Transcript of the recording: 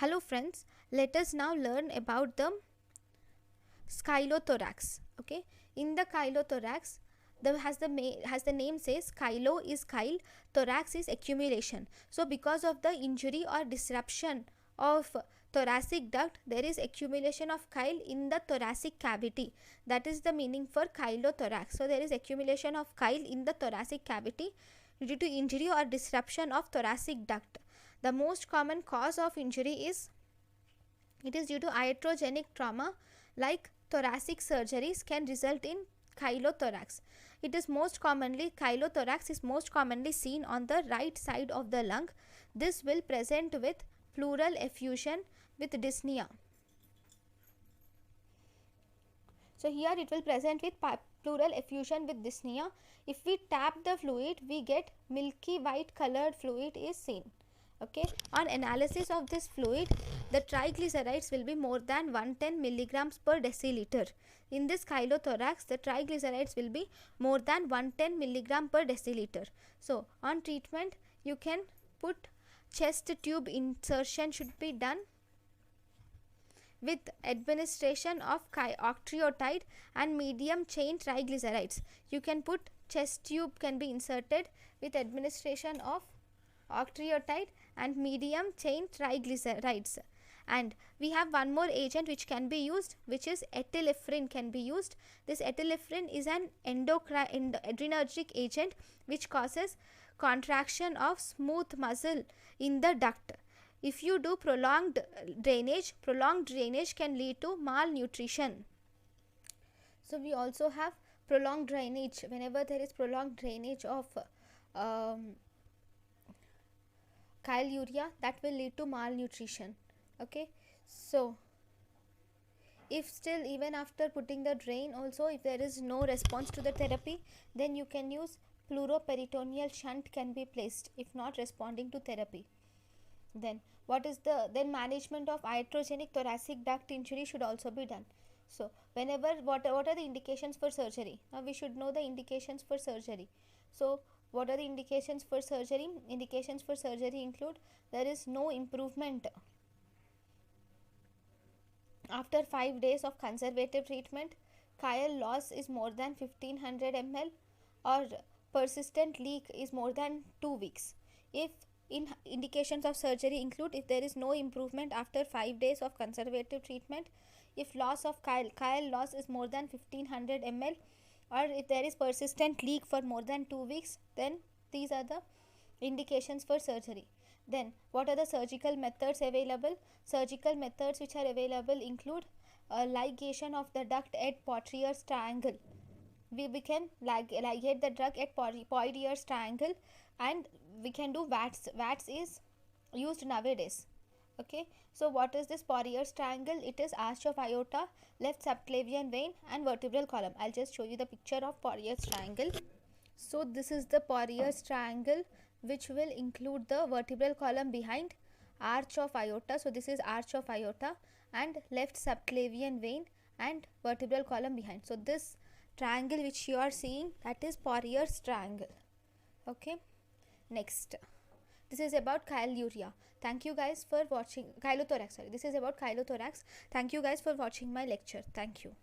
Hello friends, let us now learn about the chylothorax. Okay, in the chylothorax, as the name says, chylo is chyle, thorax is accumulation. So because of the injury or disruption of thoracic duct, there is accumulation of chyle in the thoracic cavity. That is the meaning for chylothorax. So there is accumulation of chyle in the thoracic cavity due to injury or disruption of thoracic duct. The most common cause of injury is due to iatrogenic trauma, like thoracic surgeries can result in chylothorax. Chylothorax is most commonly seen on the right side of the lung. This will present with pleural effusion with dyspnea. So here it will present with pleural effusion with dyspnea. If we tap the fluid, we get milky white colored fluid is seen. Okay, on analysis of this fluid, the triglycerides will be more than 110 milligrams per deciliter. In this chylothorax, the triglycerides will be more than 110 milligram per deciliter. So on treatment, you can put chest tube insertion should be done with administration of octreotide and medium chain triglycerides. You can put chest tube can be inserted with administration of octreotide and medium chain triglycerides. And we have one more agent which can be used, which is epinephrine can be used. This epinephrine is an adrenergic agent which causes contraction of smooth muscle in the duct. If you do prolonged drainage can lead to malnutrition. So we also have prolonged drainage. Whenever there is prolonged drainage of chyluria, that will lead to malnutrition. Okay, so if still even after putting the drain also, if there is no response to the therapy, then you can use pleuroperitoneal shunt can be placed if not responding to therapy. Then management of iatrogenic thoracic duct injury should also be done. So whenever what are the indications for surgery? Now we should know the indications for surgery. So what are the indications for surgery? Indications for surgery include there is no improvement after 5 days of conservative treatment, chyle loss is more than 1500 ml, or persistent leak is more than 2 weeks. If indications of surgery include if there is no improvement after 5 days of conservative treatment, if loss of chyle loss is more than 1500 ml, or if there is persistent leak for more than 2 weeks, then these are the indications for surgery. Then what are the surgical methods available? Surgical methods which are available include ligation of the duct at Poitier's triangle. We can ligate the duct at Poitier's triangle, and we can do VATS. VATS is used nowadays. Okay, so what is this Poitier's triangle? It is arch of aorta, left subclavian vein and vertebral column. I'll just show you the picture of Poitier's triangle. So this is the Poitier's triangle, which will include the vertebral column behind, arch of aorta. So this is arch of aorta and left subclavian vein and vertebral column behind. So this triangle which you are seeing, that is Poitier's triangle. Okay, next, this is about chyluria. Thank you guys for watching chylothorax. This is about chylothorax. Thank you guys for watching my lecture. Thank you.